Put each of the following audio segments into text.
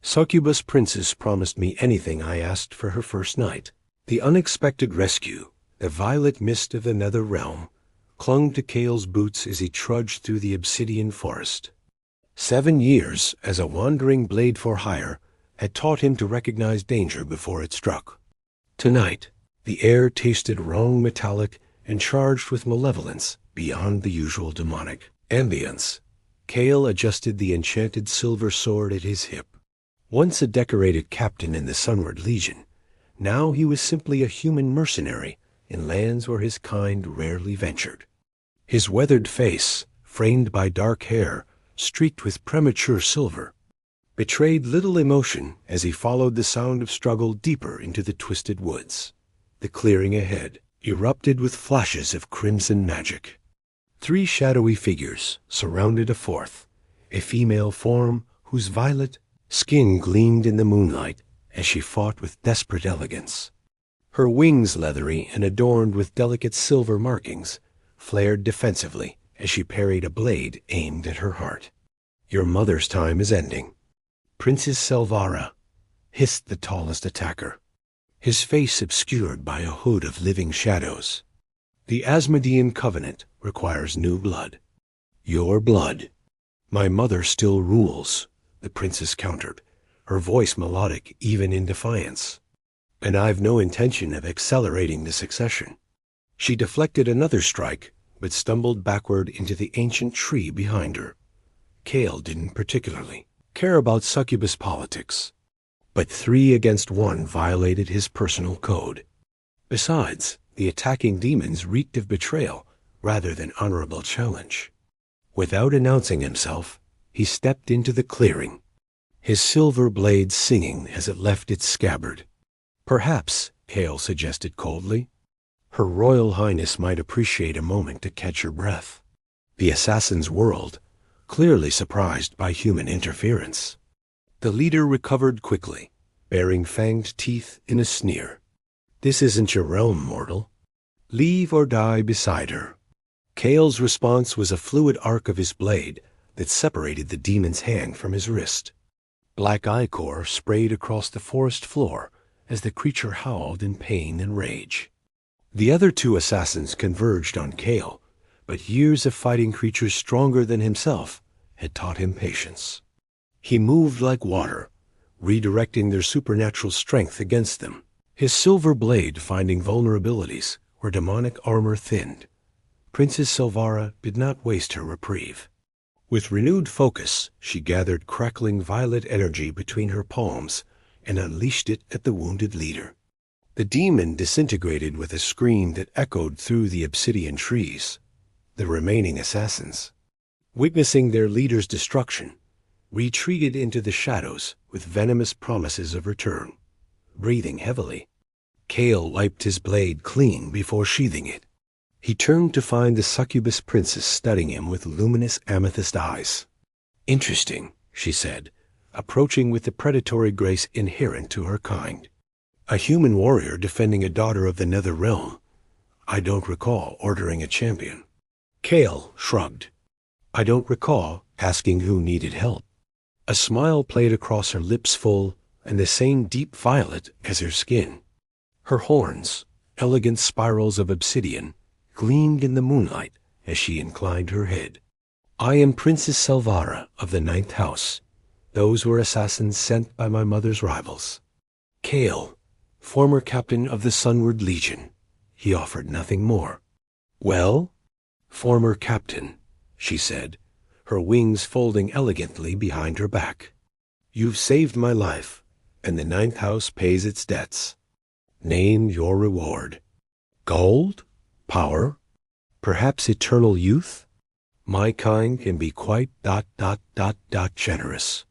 Succubus princess promised me anything I asked for her first night. The unexpected rescue, the violet mist of the nether realm, clung to Kale's boots as he trudged through the obsidian forest. 7 years as a wandering blade for hire had taught him to recognize danger before it struck. Tonight, the air tasted wrong, metallic, and charged with malevolence beyond the usual demonic ambience. Kale adjusted the enchanted silver sword at his hip. Once a decorated captain in the Sunward Legion, now he was simply a human mercenary in lands where his kind rarely ventured. His weathered face, framed by dark hair streaked with premature silver, betrayed little emotion as he followed the sound of struggle deeper into the twisted woods. The clearing ahead erupted with flashes of crimson magic. 3 shadowy figures surrounded a fourth, a female form whose violet skin gleamed in the moonlight as she fought with desperate elegance. Her wings, leathery and adorned with delicate silver markings, flared defensively as she parried a blade aimed at her heart. "Your mother's time is ending, Princess Selvara," hissed the tallest attacker, his face obscured by a hood of living shadows. "The Asmodean covenant requires new blood." "Your blood." "My mother still rules," the princess countered, her voice melodic even in defiance. "And I've no intention of accelerating the succession." She deflected another strike, but stumbled backward into the ancient tree behind her. Kale didn't particularly care about succubus politics, but 3 against 1 violated his personal code. Besides, the attacking demons reeked of betrayal rather than honorable challenge. Without announcing himself, he stepped into the clearing, his silver blade singing as it left its scabbard. "Perhaps," Kale suggested coldly, "Her Royal Highness might appreciate a moment to catch her breath." The assassin's whirled, clearly surprised by human interference. The leader recovered quickly, baring fanged teeth in a sneer. "This isn't your realm, mortal. Leave or die beside her." Kale's response was a fluid arc of his blade that separated the demon's hand from his wrist. Black ichor sprayed across the forest floor as the creature howled in pain and rage. The other 2 assassins converged on Kale, but years of fighting creatures stronger than himself had taught him patience. He moved like water, redirecting their supernatural strength against them, his silver blade finding vulnerabilities where demonic armor thinned. Princess Selvara did not waste her reprieve. With renewed focus, she gathered crackling violet energy between her palms and unleashed it at the wounded leader. The demon disintegrated with a scream that echoed through the obsidian trees. The remaining assassins, witnessing their leader's destruction, retreated into the shadows with venomous promises of return. Breathing heavily, Kale wiped his blade clean before sheathing it. He turned to find the succubus princess studying him with luminous amethyst eyes. "Interesting," she said, approaching with the predatory grace inherent to her kind. "A human warrior defending a daughter of the nether realm. I don't recall ordering a champion." Kale shrugged. "I don't recall asking who needed help." A smile played across her lips, full and the same deep violet as her skin. Her horns, elegant spirals of obsidian, gleamed in the moonlight as she inclined her head. "I am Princess Selvara of the 9th House. Those were assassins sent by my mother's rivals." Kale, former captain of the Sunward Legion. He offered nothing more. "Well?" "Former captain," she said, her wings folding elegantly behind her back. "You've saved my life, and the 9th House pays its debts. Name your reward." "Gold? Power? Perhaps eternal youth? My kind can be quite ... generous."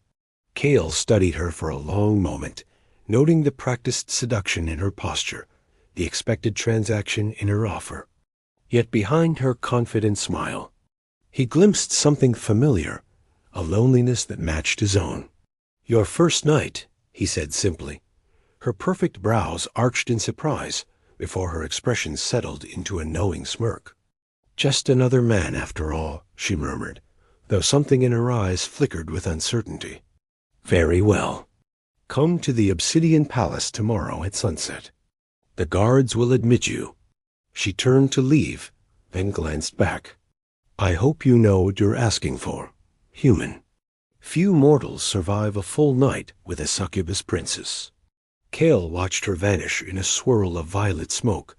Kale studied her for a long moment, noting the practiced seduction in her posture, the expected transaction in her offer. Yet behind her confident smile, he glimpsed something familiar, a loneliness that matched his own. "Your first night," he said simply. Her perfect brows arched in surprise before her expression settled into a knowing smirk. "Just another man, after all," she murmured, though something in her eyes flickered with uncertainty. "Very well." Come to the Obsidian Palace tomorrow at sunset. The guards will admit you." She turned to leave, then glanced back. "I hope you know what you're asking for, human." Few mortals survive a full night with a succubus princess. Kale watched her vanish in a swirl of violet smoke,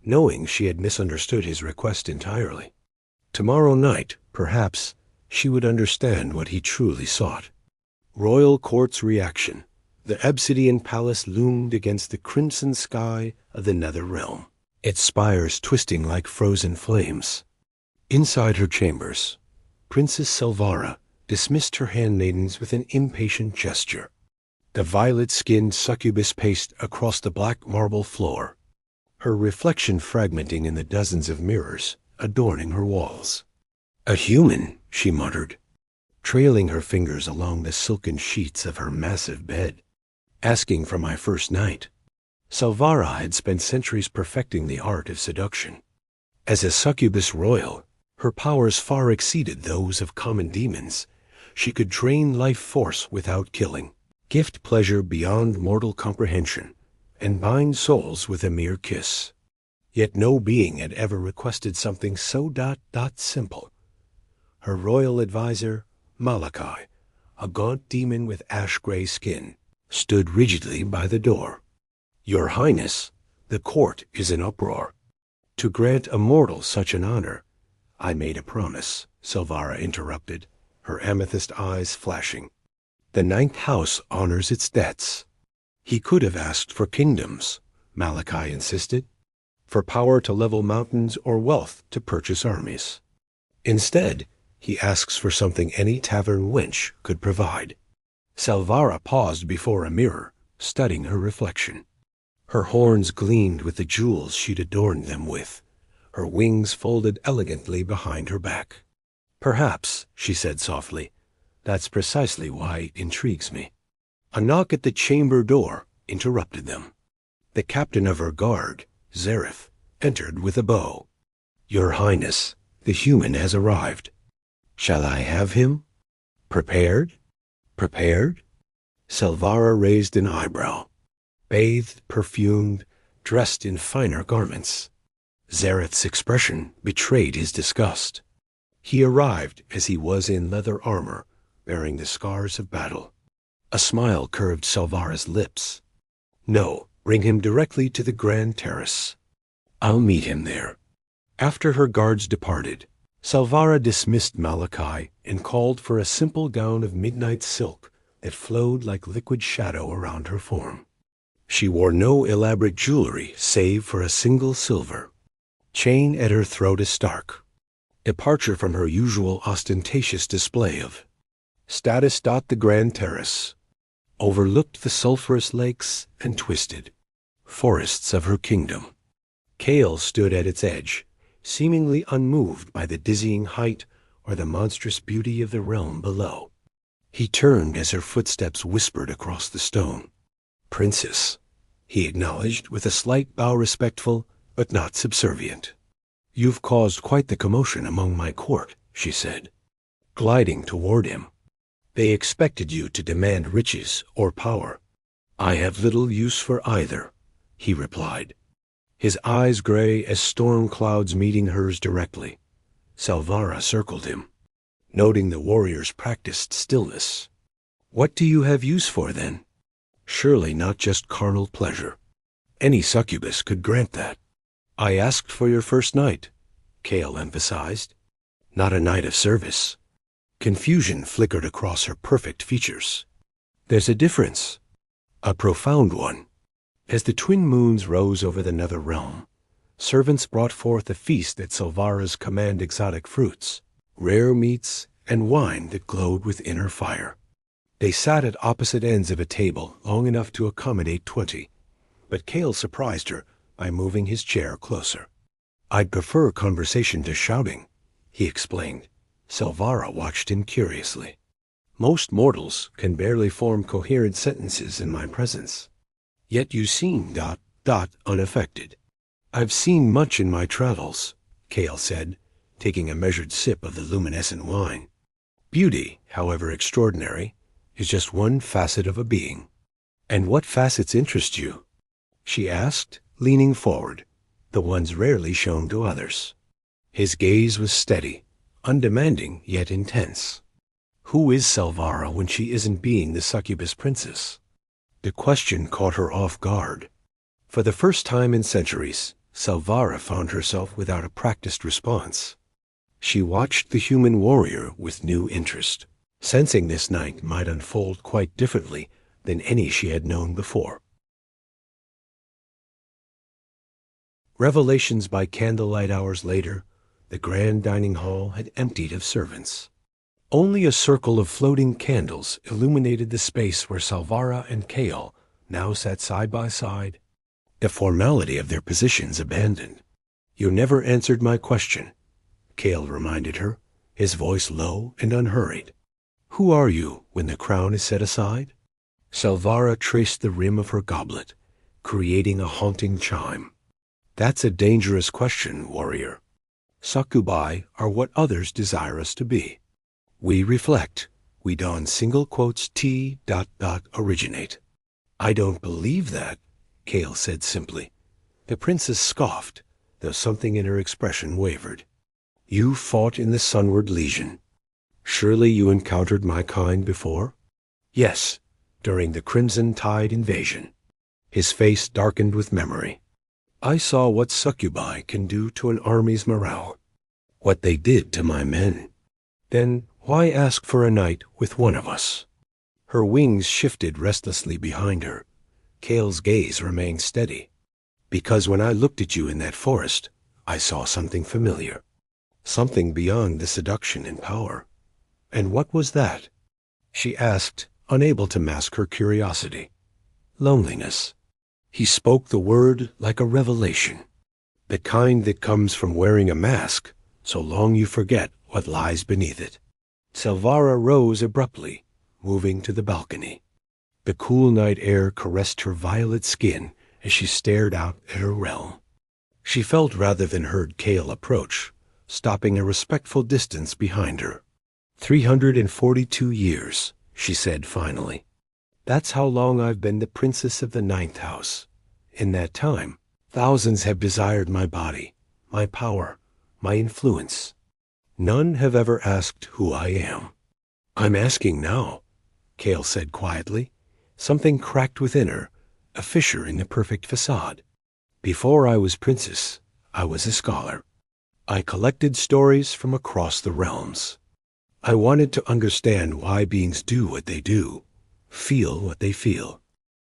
knowing she had misunderstood his request entirely. Tomorrow night, perhaps, she would understand what he truly sought. Royal Court's reaction. The Obsidian Palace loomed against the crimson sky of the nether realm, its spires twisting like frozen flames. Inside her chambers, Princess Silvara dismissed her handmaidens with an impatient gesture. The violet-skinned succubus paced across the black marble floor, her reflection fragmenting in the dozens of mirrors adorning her walls. "A human," she muttered, trailing her fingers along the silken sheets of her massive bed. "Asking for my first night." Silvara had spent centuries perfecting the art of seduction. As a succubus royal, her powers far exceeded those of common demons. She could drain life force without killing, gift pleasure beyond mortal comprehension, and bind souls with a mere kiss. Yet no being had ever requested something so simple. Her royal advisor, Malachi, a gaunt demon with ash-gray skin, stood rigidly by the door. "Your Highness, the court is in uproar. To grant a mortal such an honor, I made a promise," Silvara interrupted, her amethyst eyes flashing. "The ninth house honors its debts." "He could have asked for kingdoms," Malachi insisted, "for power to level mountains or wealth to purchase armies. Instead, he asks for something any tavern wench could provide." Silvara paused before a mirror, studying her reflection. Her horns gleamed with the jewels she'd adorned them with, her wings folded elegantly behind her back. "Perhaps," she said softly, "that's precisely why it intrigues me." A knock at the chamber door interrupted them. The captain of her guard, Zareth, entered with a bow. "Your Highness, the human has arrived." "Shall I have him?" "Prepared?" "Prepared?" Silvara raised an eyebrow. Bathed, perfumed, dressed in finer garments. Zareth's expression betrayed his disgust. He arrived as he was in leather armor, bearing the scars of battle. A smile curved Silvara's lips. "No, bring him directly to the Grand Terrace. I'll meet him there." After her guards departed, Silvara dismissed Malachi and called for a simple gown of midnight silk that flowed like liquid shadow around her form. She wore no elaborate jewelry save for a single silver chain at her throat, a stark departure from her usual ostentatious display of status. The Grand Terrace overlooked the sulphurous lakes and twisted forests of her kingdom. Kale stood at its edge, seemingly unmoved by the dizzying height or the monstrous beauty of the realm below. He turned as her footsteps whispered across the stone. "Princess," he acknowledged with a slight bow, respectful but not subservient. "You've caused quite the commotion among my court," she said, gliding toward him. "They expected you to demand riches or power." "I have little use for either," he replied, his eyes gray as storm clouds meeting hers directly. Silvara circled him, noting the warrior's practiced stillness. "What do you have use for, then?" "Surely not just carnal pleasure. Any succubus could grant that." "I asked for your first night," Kale emphasized, "not a night of service." Confusion flickered across her perfect features. "There's a difference, a profound one." As the twin moons rose over the nether realm, servants brought forth a feast at Silvara's command, exotic fruits, rare meats, and wine that glowed with inner fire. They sat at opposite ends of a table long enough to accommodate 20, but Kale surprised her by moving his chair closer. "I'd prefer conversation to shouting," he explained. Silvara watched him curiously. "Most mortals can barely form coherent sentences in my presence. Yet you seem unaffected." "I've seen much in my travels," Kale said, taking a measured sip of the luminescent wine. "Beauty, however extraordinary, is just one facet of a being. "And what facets interest you?" she asked, leaning forward, the ones rarely shown to others. His gaze was steady, undemanding yet intense. Who is Salvara when she isn't being the succubus princess? The question caught her off guard. For the first time in centuries, Salvara found herself without a practiced response. She watched the human warrior with new interest, sensing this night might unfold quite differently than any she had known before. Revelations by candlelight hours later, the grand dining hall had emptied of servants. Only a circle of floating candles illuminated the space where Salvara and Kale now sat side by side, the formality of their positions abandoned. "You never answered my question," Kale reminded her, his voice low and unhurried. "Who are you when the crown is set aside?" Salvara traced the rim of her goblet, creating a haunting chime. "That's a dangerous question, warrior. Succubi are what others desire us to be. We reflect. We don single quotes T. originate." "I don't believe that," Kale said simply. The princess scoffed, though something in her expression wavered. "You fought in the Sunward Legion. Surely you encountered my kind before?" "Yes, during the Crimson Tide invasion." His face darkened with memory. "I saw what succubi can do to an army's morale. What they did to my men. Then why ask for a night with one of us?" Her wings shifted restlessly behind her. Kale's gaze remained steady. "Because when I looked at you in that forest, I saw something familiar. Something beyond the seduction and power." "And what was that?" she asked, unable to mask her curiosity. "Loneliness." He spoke the word like a revelation. The kind that comes from wearing a mask, so long you forget what lies beneath it. Salvara rose abruptly, moving to the balcony. The cool night air caressed her violet skin as she stared out at her realm. She felt rather than heard Kale approach, stopping a respectful distance behind her. 342 years, she said finally. "That's how long I've been the princess of the ninth house. In that time, thousands have desired my body, my power, my influence. None have ever asked who I am." "I'm asking now," Kale said quietly. Something cracked within her, a fissure in the perfect facade. "Before I was princess, I was a scholar. I collected stories from across the realms. I wanted to understand why beings do what they do, feel what they feel."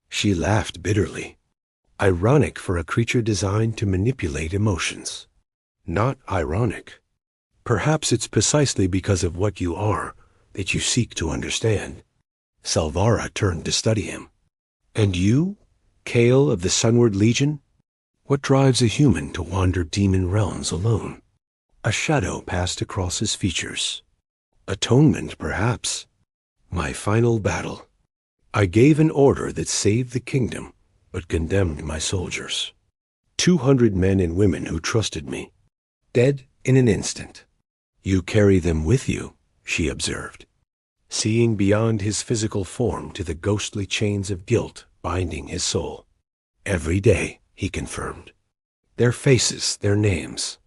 She laughed bitterly. Ironic for a creature designed to manipulate emotions. Not ironic. Perhaps it's precisely because of what you are that you seek to understand. Salvara turned to study him. "And you, Kale of the Sunward Legion? What drives a human to wander demon realms alone?" A shadow passed across his features. "Atonement, perhaps. My final battle. I gave an order that saved the kingdom, but condemned my soldiers. 200 men and women who trusted me. Dead in an instant." "You carry them with you," she observed, seeing beyond his physical form to the ghostly chains of guilt binding his soul. "Every day," he confirmed. "Their faces, their names.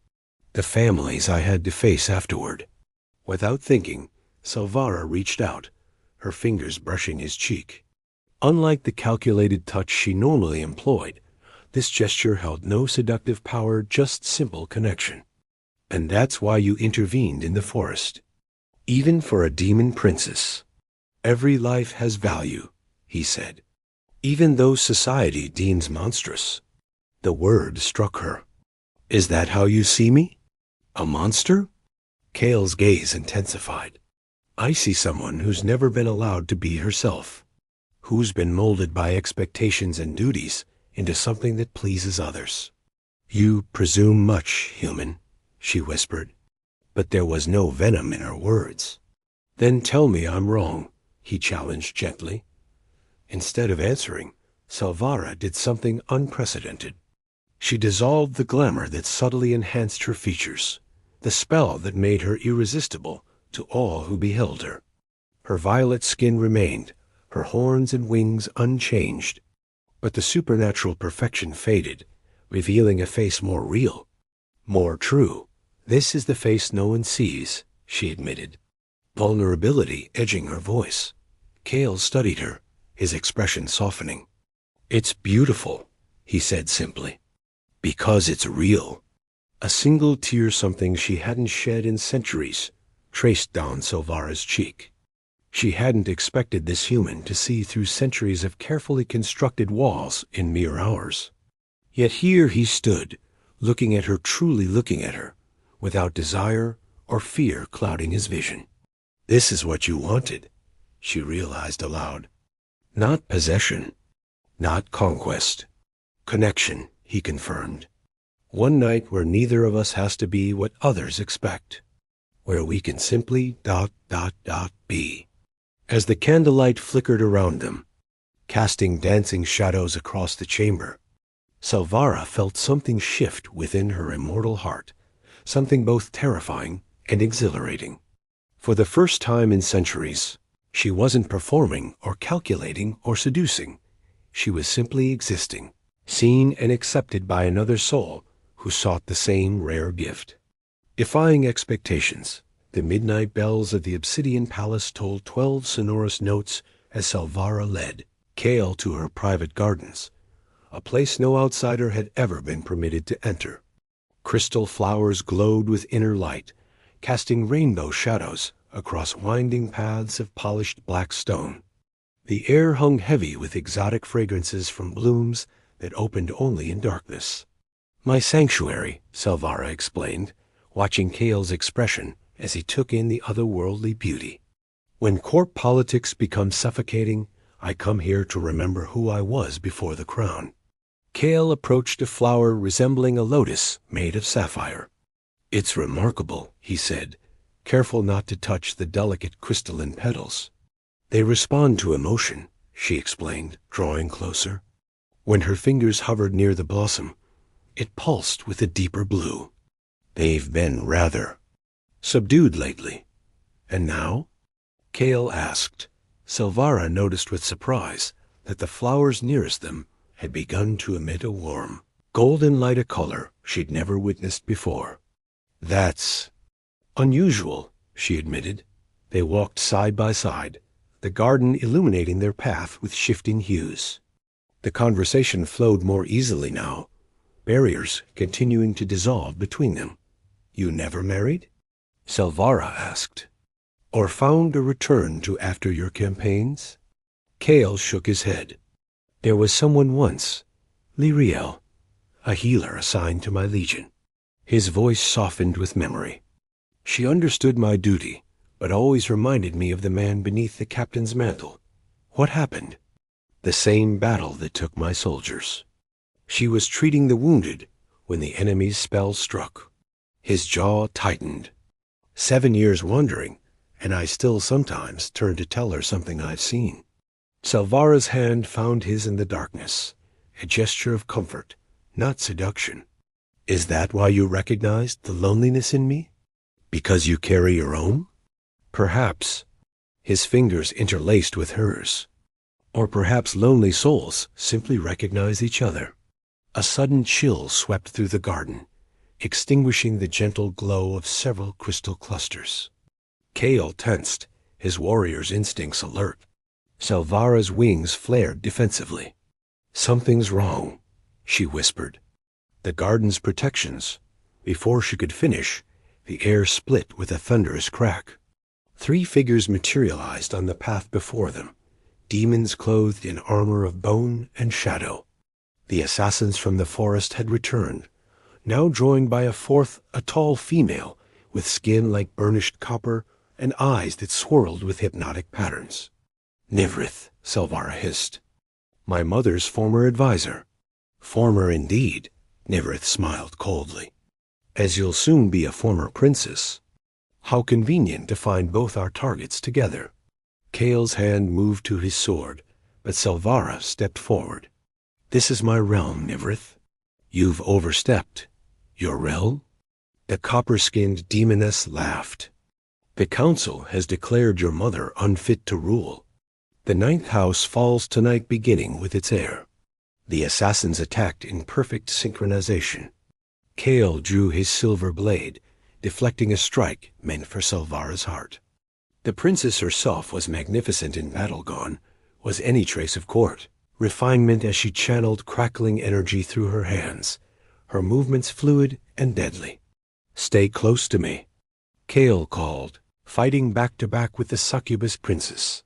The families I had to face afterward." Without thinking, Salvara reached out, her fingers brushing his cheek. Unlike the calculated touch she normally employed, this gesture held no seductive power, just simple connection. "And that's why you intervened in the forest. Even for a demon princess. Every life has value," he said. "Even those society deems monstrous." The word struck her. "Is that how you see me? A monster?" Kale's gaze intensified. "I see someone who's never been allowed to be herself, who's been molded by expectations and duties into something that pleases others." "You presume much, human," she whispered, but there was no venom in her words. "Then tell me I'm wrong," he challenged gently. Instead of answering, Salvara did something unprecedented. She dissolved the glamour that subtly enhanced her features, the spell that made her irresistible to all who beheld her. Her violet skin remained, her horns and wings unchanged. But the supernatural perfection faded, revealing a face more real, more true. "This is the face no one sees," she admitted, vulnerability edging her voice. Cale studied her, his expression softening. "It's beautiful," he said simply, "because it's real." A single tear, something she hadn't shed in centuries, traced down Silvara's cheek. She hadn't expected this human to see through centuries of carefully constructed walls in mere hours. Yet here he stood, looking at her, truly looking at her, without desire or fear clouding his vision. "This is what you wanted," she realized aloud. "Not possession, not conquest. Connection," he confirmed. "One night where neither of us has to be what others expect. Where we can simply ... be." As the candlelight flickered around them, casting dancing shadows across the chamber, Silvara felt something shift within her immortal heart, something both terrifying and exhilarating. For the first time in centuries, she wasn't performing or calculating or seducing. She was simply existing, seen and accepted by another soul who sought the same rare gift. Defying expectations, the midnight bells of the Obsidian Palace tolled 12 sonorous notes as Silvara led Cale to her private gardens, a place no outsider had ever been permitted to enter. Crystal flowers glowed with inner light, casting rainbow shadows across winding paths of polished black stone. The air hung heavy with exotic fragrances from blooms that opened only in darkness. "My sanctuary," Silvara explained, watching Cale's expression as he took in the otherworldly beauty. "When court politics become suffocating, I come here to remember who I was before the crown." Cale approached a flower resembling a lotus made of sapphire. "It's remarkable," he said, careful not to touch the delicate crystalline petals. "They respond to emotion," she explained, drawing closer. When her fingers hovered near the blossom, it pulsed with a deeper blue. "They've been rather subdued lately. And now?" Cale asked. Silvara noticed with surprise that the flowers nearest them had begun to emit a warm, golden light, a color she'd never witnessed before. "That's unusual," she admitted. They walked side by side, the garden illuminating their path with shifting hues. The conversation flowed more easily now, barriers continuing to dissolve between them. "You never married?" Silvara asked. "Or found a return to after your campaigns?" Cale shook his head. "There was someone once, Lyriel, a healer assigned to my legion." His voice softened with memory. "She understood my duty, but always reminded me of the man beneath the captain's mantle. What happened?" "The same battle that took my soldiers. She was treating the wounded when the enemy's spell struck." His jaw tightened. 7 years wandering, and I still sometimes turn to tell her something I've seen." Silvara's hand found his in the darkness, a gesture of comfort, not seduction. "Is that why you recognized the loneliness in me? Because you carry your own?" "Perhaps." His fingers interlaced with hers. "Or perhaps lonely souls simply recognize each other." A sudden chill swept through the garden, extinguishing the gentle glow of several crystal clusters. Cale tensed, his warrior's instincts alert. Silvara's wings flared defensively. "Something's wrong," she whispered. "The garden's protections." Before she could finish, the air split with a thunderous crack. 3 figures materialized on the path before them, demons clothed in armor of bone and shadow. The assassins from the forest had returned, now joined by a fourth, a tall female with skin like burnished copper and eyes that swirled with hypnotic patterns. "Nivrith," Silvara hissed. "My mother's former advisor." "Former indeed," Nivrith smiled coldly. "As you'll soon be a former princess. How convenient to find both our targets together." Cale's hand moved to his sword, but Silvara stepped forward. "This is my realm, Nivrith." "You've overstepped." "Your realm?" The copper-skinned demoness laughed. "The council has declared your mother unfit to rule." The ninth house falls tonight, beginning with its heir. The assassins attacked in perfect synchronization. Kale drew his silver blade, deflecting a strike meant for Salvara's heart. The princess herself was magnificent in battle gone, was any trace of court, refinement as she channeled crackling energy through her hands, her movements fluid and deadly. "Stay close to me," Kale called, fighting back-to-back with the Succubus princess.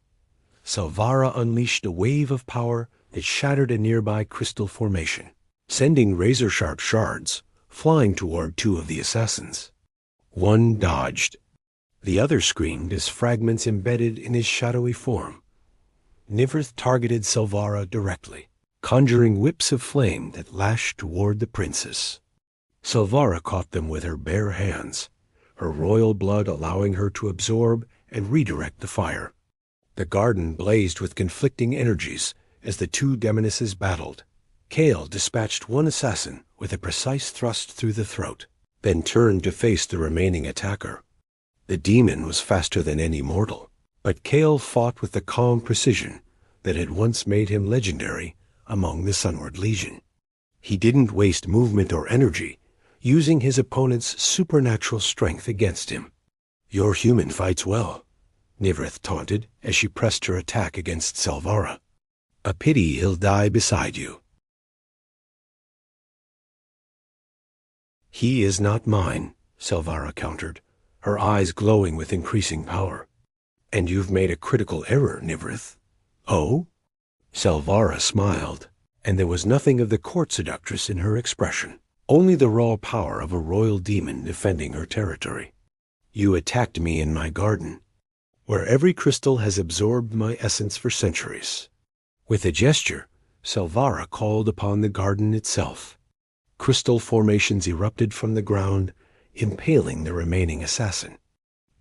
Salvara unleashed a wave of power that shattered a nearby crystal formation, sending razor-sharp shards flying toward two of the assassins. One dodged. The other screamed as fragments embedded in his shadowy form. Nivrith targeted Salvara directly, conjuring whips of flame that lashed toward the princess. Salvara caught them with her bare hands, her royal blood allowing her to absorb and redirect the fire. The garden blazed with conflicting energies as the two demonesses battled. Kale dispatched one assassin with a precise thrust through the throat, then turned to face the remaining attacker. The demon was faster than any mortal, but Kale fought with the calm precision that had once made him legendary among the Sunward Legion. He didn't waste movement or energy, using his opponent's supernatural strength against him. "Your human fights well," Nivrith taunted as she pressed her attack against Salvara. "A pity he'll die beside you." "He is not mine," Salvara countered, her eyes glowing with increasing power. "And you've made a critical error, Nivrith." "Oh?" Salvara smiled, and there was nothing of the court seductress in her expression, only the raw power of a royal demon defending her territory. "You attacked me in my garden, where every crystal has absorbed my essence for centuries." With a gesture, Salvara called upon the garden itself. Crystal formations erupted from the ground, impaling the remaining assassin.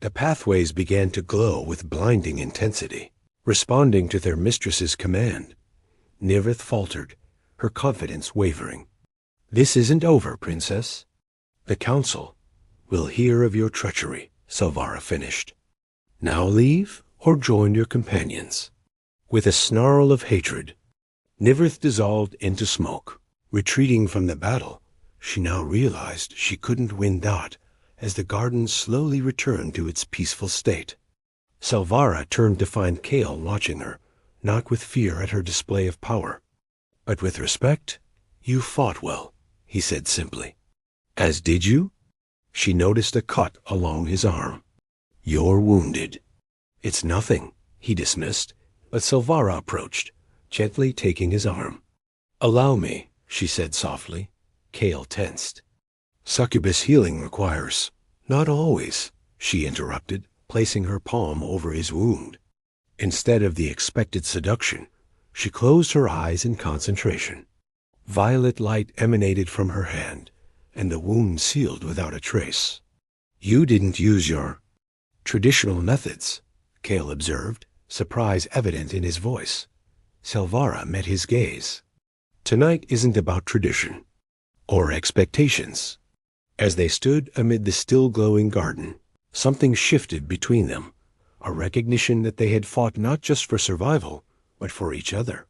The pathways began to glow with blinding intensity, responding to their mistress's command. Nivrith faltered, her confidence wavering. "This isn't over, princess. The council will hear of your treachery," Salvara finished. "Now leave or join your companions." With a snarl of hatred, Nivrith dissolved into smoke. Retreating from the battle, she now realized she couldn't win Dot as the garden slowly returned to its peaceful state. Salvara turned to find Kale watching her, not with fear at her display of power, but with respect. "You fought well," he said simply. "As did you?" She noticed a cut along his arm. "You're wounded." "It's nothing," he dismissed, but Salvara approached, gently taking his arm. "Allow me," she said softly. Kale tensed. "Succubus healing requires—" "Not always," she interrupted, placing her palm over his wound. Instead of the expected seduction, she closed her eyes in concentration. Violet light emanated from her hand, and the wound sealed without a trace. "You didn't use your traditional methods," Kale observed, surprise evident in his voice. Salvara met his gaze. "Tonight isn't about tradition or expectations." As they stood amid the still glowing garden, something shifted between them, a recognition that they had fought not just for survival, but for each other.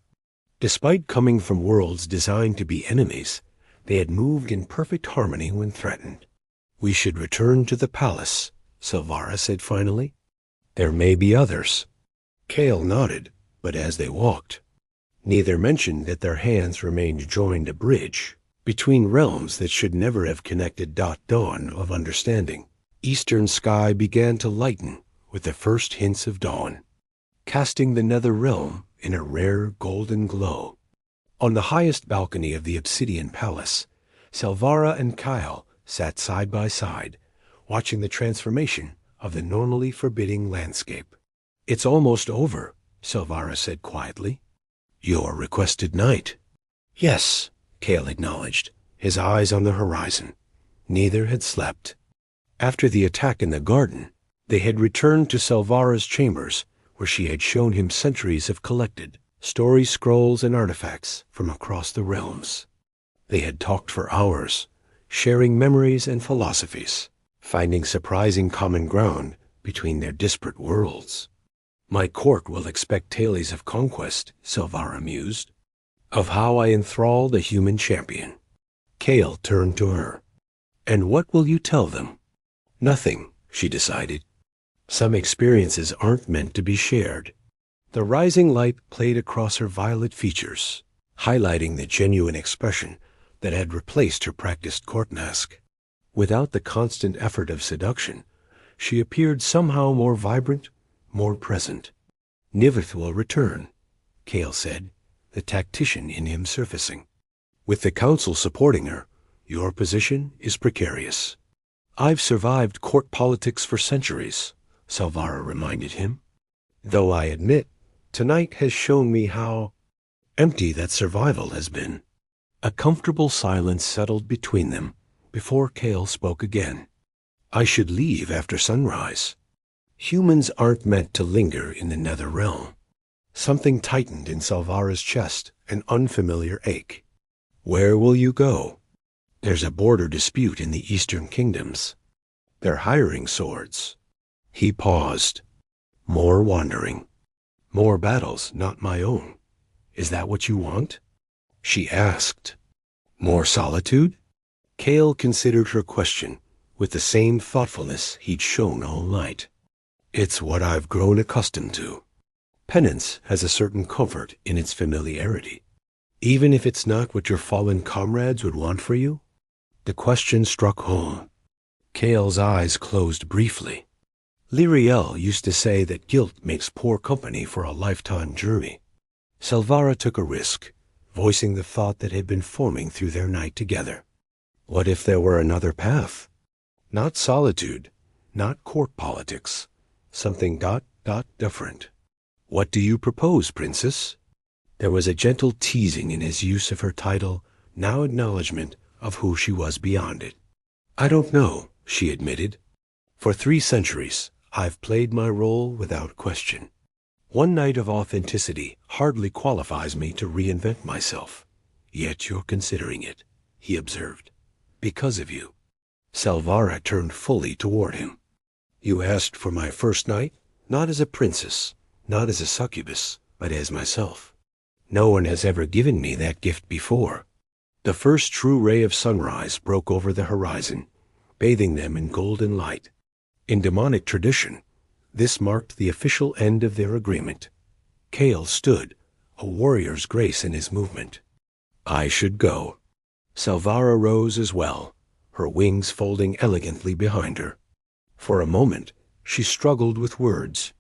Despite coming from worlds designed to be enemies, they had moved in perfect harmony when threatened. "We should return to the palace," Salvara said finally. "There may be others." Kale nodded, but as they walked, neither mentioned that their hands remained joined a bridge between realms that should never have connected. Dawn of understanding. Eastern sky began to lighten with the first hints of dawn, casting the nether realm in a rare golden glow. On the highest balcony of the obsidian palace, Salvara and Kyle sat side by side, watching the transformation of the normally forbidding landscape. "It's almost over," Salvara said quietly. "Your requested night." "Yes," Kale acknowledged, his eyes on the horizon. Neither had slept. After the attack in the garden, they had returned to Salvara's chambers, where she had shown him centuries of collected story scrolls and artifacts from across the realms. They had talked for hours, sharing memories and philosophies, finding surprising common ground between their disparate worlds. My court will expect tales of conquest, Silvara mused, of how I enthralled a human champion. Kale turned to her. And what will you tell them? Nothing, she decided. Some experiences aren't meant to be shared. The rising light played across her violet features, highlighting the genuine expression that had replaced her practiced court mask. Without the constant effort of seduction, she appeared somehow more vibrant, more present. Nivith will return, Kale said, the tactician in him surfacing. With the council supporting her, your position is precarious. I've survived court politics for centuries, Silvara reminded him. Though I admit, tonight has shown me how empty that survival has been. A comfortable silence settled between them before Kale spoke again. I should leave after sunrise. Humans aren't meant to linger in the nether realm. Something tightened in Silvara's chest, an unfamiliar ache. Where will you go? There's a border dispute in the eastern kingdoms. They're hiring swords. He paused. More wandering. More battles, not my own. Is that what you want? She asked. More solitude? Kale considered her question with the same thoughtfulness he'd shown all night. It's what I've grown accustomed to. Penance has a certain comfort in its familiarity. Even if it's not what your fallen comrades would want for you? The question struck home. Kale's eyes closed briefly. Lyriel used to say that guilt makes poor company for a lifetime journey. Silvara took a risk, voicing the thought that had been forming through their night together. What if there were another path? Not solitude, not court politics. Something different. What do you propose, princess? There was a gentle teasing in his use of her title, now acknowledgment of who she was beyond it. I don't know, she admitted. For 3 centuries, I've played my role without question. One night of authenticity hardly qualifies me to reinvent myself. Yet you're considering it, he observed. Because of you. Silvara turned fully toward him. You asked for my first night, not as a princess, not as a succubus, but as myself. No one has ever given me that gift before. The first true ray of sunrise broke over the horizon, bathing them in golden light. In demonic tradition, this marked the official end of their agreement. Kale stood, a warrior's grace in his movement. I should go. Silvara rose as well, her wings folding elegantly behind her. For a moment, she struggled with words,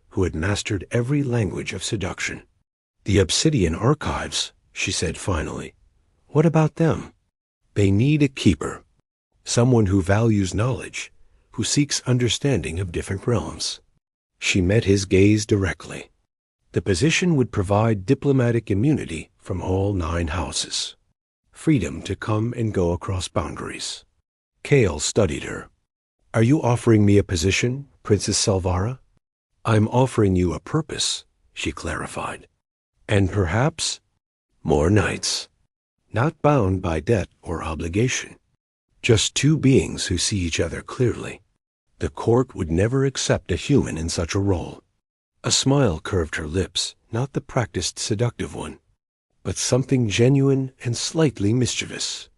who had mastered every language of seduction. The Obsidian Archives, she said finally. What about them? They need a keeper, someone who values knowledge, who seeks understanding of different realms. She met his gaze directly. The position would provide diplomatic immunity from all 9 houses. Freedom to come and go across boundaries. Kale studied her. Are you offering me a position, Princess Silvara? I'm offering you a purpose, she clarified. And perhaps more nights. Not bound by debt or obligation. Just 2 beings who see each other clearly. The court would never accept a human in such a role. A smile curved her lips, not the practiced seductive one, but something genuine and slightly mischievous.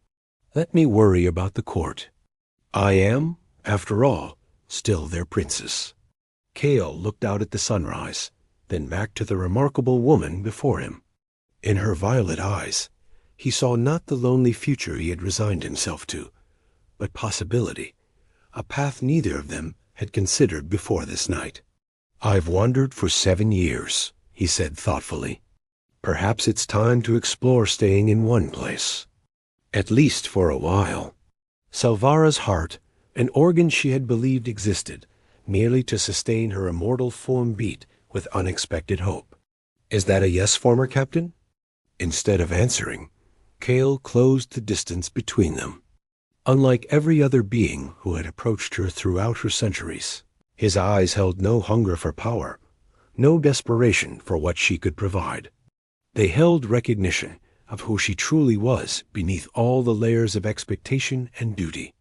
Let me worry about the court. I am, after all, still their princess. Kale looked out at the sunrise, then back to the remarkable woman before him. In her violet eyes, he saw not the lonely future he had resigned himself to, but possibility, a path neither of them had considered before this night. I've wandered for 7 years, he said thoughtfully. Perhaps it's time to explore staying in one place. At least for a while. Silvara's heart, an organ she had believed existed, merely to sustain her immortal form beat with unexpected hope. Is that a yes, former captain? Instead of answering, Kale closed the distance between them. Unlike every other being who had approached her throughout her centuries, his eyes held no hunger for power, no desperation for what she could provide. They held recognition of who she truly was beneath all the layers of expectation and duty.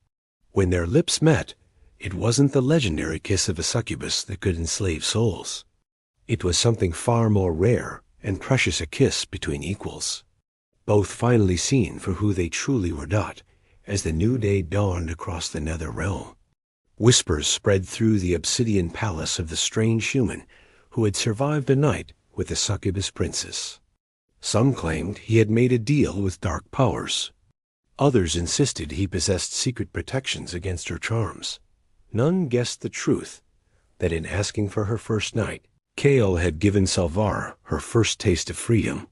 When their lips met, it wasn't the legendary kiss of a succubus that could enslave souls. It was something far more rare and precious, a kiss between equals. Both finally seen for who they truly were not, as the new day dawned across the nether realm. Whispers spread through the obsidian palace of the strange human who had survived a night with the Succubus princess. Some claimed he had made a deal with dark powers. Others insisted he possessed secret protections against her charms. None guessed the truth, that in asking for her first night, Kale had given Salvar her first taste of freedom.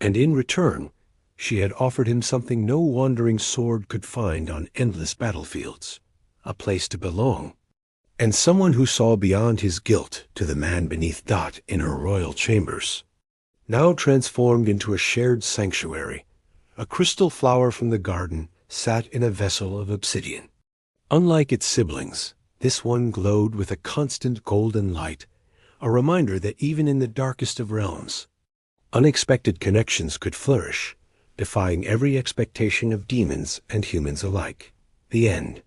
And in return, she had offered him something no wandering sword could find on endless battlefields: a place to belong, and someone who saw beyond his guilt to the man beneath Dot in her royal chambers. Now transformed into a shared sanctuary, a crystal flower from the garden sat in a vessel of obsidian. Unlike its siblings, this one glowed with a constant golden light, a reminder that even in the darkest of realms, unexpected connections could flourish, defying every expectation of demons and humans alike. The end.